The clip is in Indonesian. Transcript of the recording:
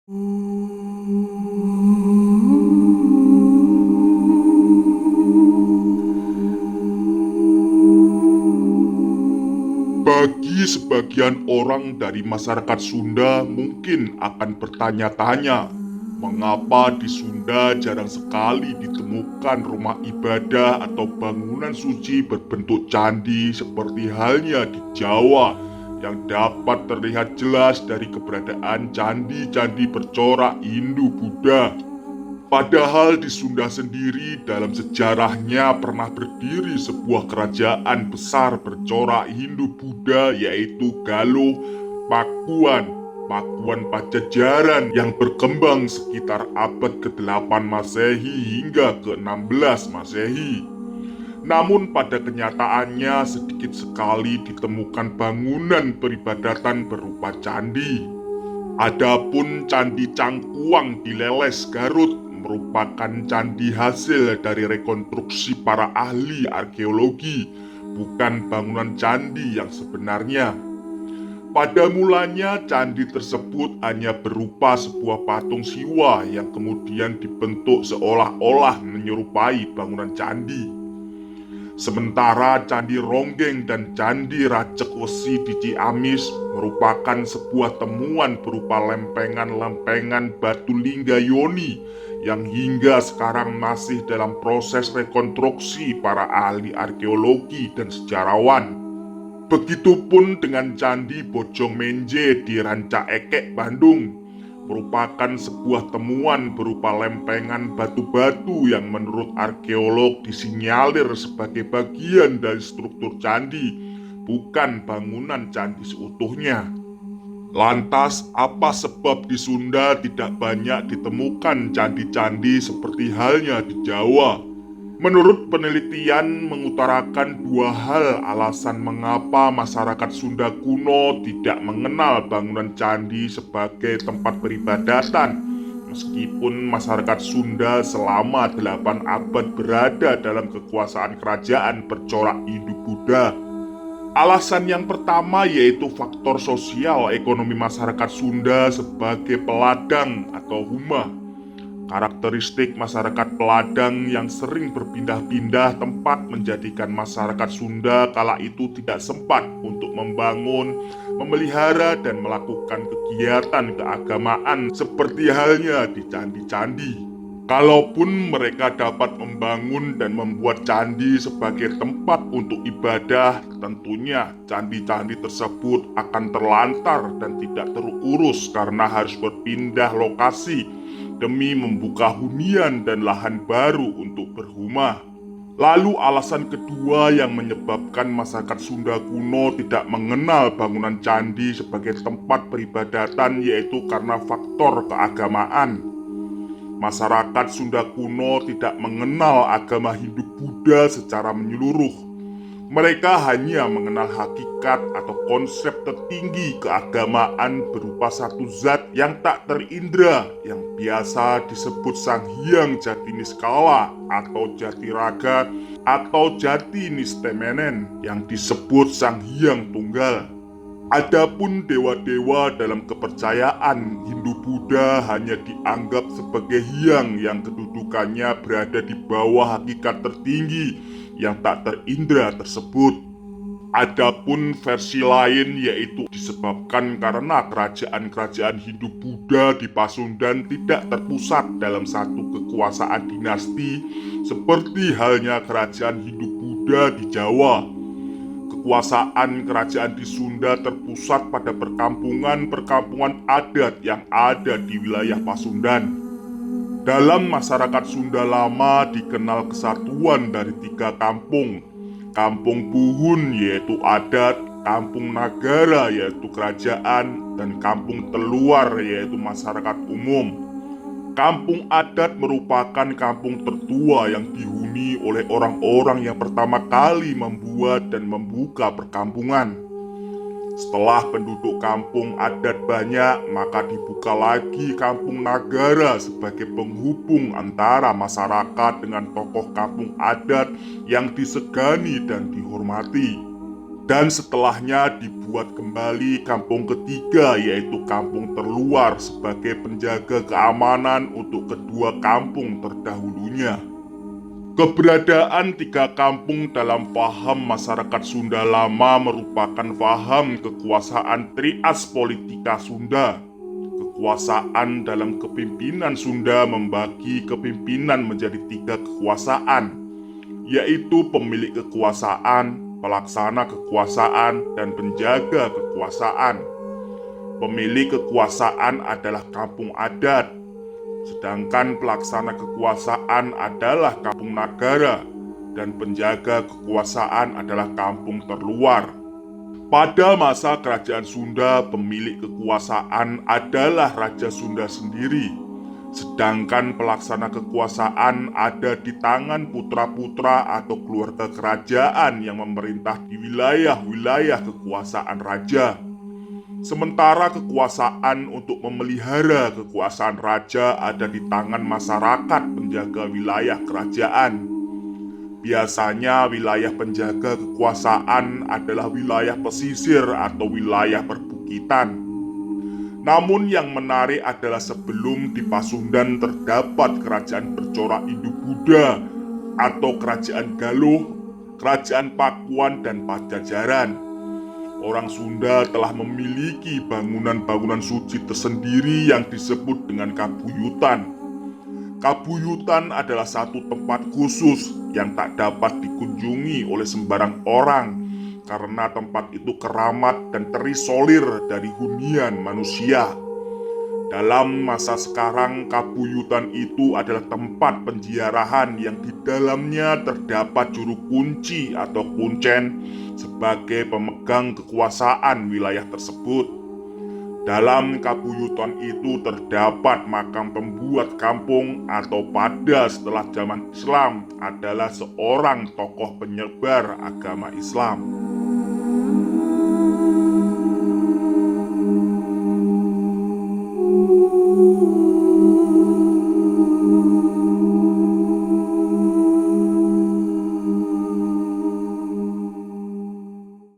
Bagi sebagian orang dari masyarakat Sunda mungkin akan bertanya-tanya, mengapa di Sunda jarang sekali ditemukan rumah ibadah atau bangunan suci berbentuk candi seperti halnya di Jawa yang dapat terlihat jelas dari keberadaan candi-candi bercorak Hindu-Buddha. Padahal di Sunda sendiri dalam sejarahnya pernah berdiri sebuah kerajaan besar bercorak Hindu-Buddha yaitu Galuh Pakuan, Pakuan Pajajaran yang berkembang sekitar abad ke-8 Masehi hingga ke-16 Masehi. Namun pada kenyataannya sedikit sekali ditemukan bangunan peribadatan berupa candi. Adapun Candi Cangkuang di Leles, Garut merupakan candi hasil dari rekonstruksi para ahli arkeologi, bukan bangunan candi yang sebenarnya. Pada mulanya candi tersebut hanya berupa sebuah patung siwa yang kemudian dibentuk seolah-olah menyerupai bangunan candi. Sementara Candi Ronggeng dan Candi Racek Wesi di Ciamis merupakan sebuah temuan berupa lempengan-lempengan batu linggayoni yang hingga sekarang masih dalam proses rekonstruksi para ahli arkeologi dan sejarawan. Begitupun dengan Candi Bojongmenje di Rancaekek, Bandung, merupakan sebuah temuan berupa lempengan batu-batu yang menurut arkeolog disinyalir sebagai bagian dari struktur candi, bukan bangunan candi seutuhnya. Lantas, apa sebab di Sunda tidak banyak ditemukan candi-candi seperti halnya di Jawa? Menurut penelitian mengutarakan dua hal alasan mengapa masyarakat Sunda kuno tidak mengenal bangunan candi sebagai tempat peribadatan, meskipun masyarakat Sunda selama 8 abad berada dalam kekuasaan kerajaan bercorak Hindu-Buddha. Alasan yang pertama yaitu faktor sosial ekonomi masyarakat Sunda sebagai peladang atau humah. Karakteristik masyarakat peladang yang sering berpindah-pindah tempat menjadikan masyarakat Sunda kala itu tidak sempat untuk membangun, memelihara, dan melakukan kegiatan keagamaan seperti halnya di candi-candi. Kalaupun mereka dapat membangun dan membuat candi sebagai tempat untuk ibadah, tentunya candi-candi tersebut akan terlantar dan tidak terurus karena harus berpindah lokasi demi membuka hunian dan lahan baru untuk berhumah. Lalu alasan kedua yang menyebabkan masyarakat Sunda kuno tidak mengenal bangunan candi sebagai tempat peribadatan yaitu karena faktor keagamaan. Masyarakat Sunda kuno tidak mengenal agama Hindu-Buddha secara menyeluruh. Mereka hanya mengenal hakikat atau konsep tertinggi keagamaan berupa satu zat yang tak terindra yang biasa disebut Sang Hyang Jati Niskala atau Jati Raga atau Jati Nistemenen yang disebut Sang Hyang Tunggal. Adapun dewa-dewa dalam kepercayaan Hindu-Buddha hanya dianggap sebagai hyang yang kedudukannya berada di bawah hakikat tertinggi yang tak terindra tersebut. Adapun versi lain yaitu disebabkan karena kerajaan-kerajaan Hindu-Buddha di Pasundan tidak terpusat dalam satu kekuasaan dinasti seperti halnya kerajaan Hindu-Buddha di Jawa. Kekuasaan kerajaan di Sunda terpusat pada perkampungan-perkampungan adat yang ada di wilayah Pasundan. Dalam masyarakat Sunda lama dikenal kesatuan dari 3 kampung. Kampung Buhun yaitu adat, Kampung Nagara yaitu kerajaan, dan Kampung Teluar yaitu masyarakat umum. Kampung adat merupakan kampung tertua yang dihuni oleh orang-orang yang pertama kali membuat dan membuka perkampungan. Setelah penduduk kampung adat banyak, maka dibuka lagi Kampung Nagara sebagai penghubung antara masyarakat dengan tokoh kampung adat yang disegani dan dihormati. Dan setelahnya dibuat kembali kampung ketiga, yaitu kampung terluar, sebagai penjaga keamanan untuk kedua kampung terdahulunya. Keberadaan tiga kampung dalam paham masyarakat Sunda lama merupakan paham kekuasaan trias politika Sunda. Kekuasaan dalam kepimpinan Sunda membagi kepimpinan menjadi tiga kekuasaan, yaitu pemilik kekuasaan, pelaksana kekuasaan, dan penjaga kekuasaan. Pemilik kekuasaan adalah kampung adat, sedangkan pelaksana kekuasaan adalah kampung nagara, dan penjaga kekuasaan adalah kampung terluar. Pada masa kerajaan Sunda, pemilik kekuasaan adalah Raja Sunda sendiri, sedangkan pelaksana kekuasaan ada di tangan putra-putra atau keluarga kerajaan yang memerintah di wilayah-wilayah kekuasaan raja. Sementara kekuasaan untuk memelihara kekuasaan raja ada di tangan masyarakat penjaga wilayah kerajaan. Biasanya wilayah penjaga kekuasaan adalah wilayah pesisir atau wilayah perbukitan. Namun yang menarik adalah sebelum di Pasundan terdapat kerajaan bercorak Hindu-Buddha atau kerajaan Galuh, kerajaan Pakuan, dan Pajajaran. Orang Sunda telah memiliki bangunan-bangunan suci tersendiri yang disebut dengan kabuyutan. Kabuyutan adalah satu tempat khusus yang tak dapat dikunjungi oleh sembarang orang karena tempat itu keramat dan terisolir dari hunian manusia. Dalam masa sekarang, kabuyutan itu adalah tempat penziarahan yang di dalamnya terdapat juru kunci atau kuncen sebagai pemegang kekuasaan wilayah tersebut. Dalam kabuyutan itu terdapat makam pembuat kampung atau pada setelah zaman Islam adalah seorang tokoh penyebar agama Islam.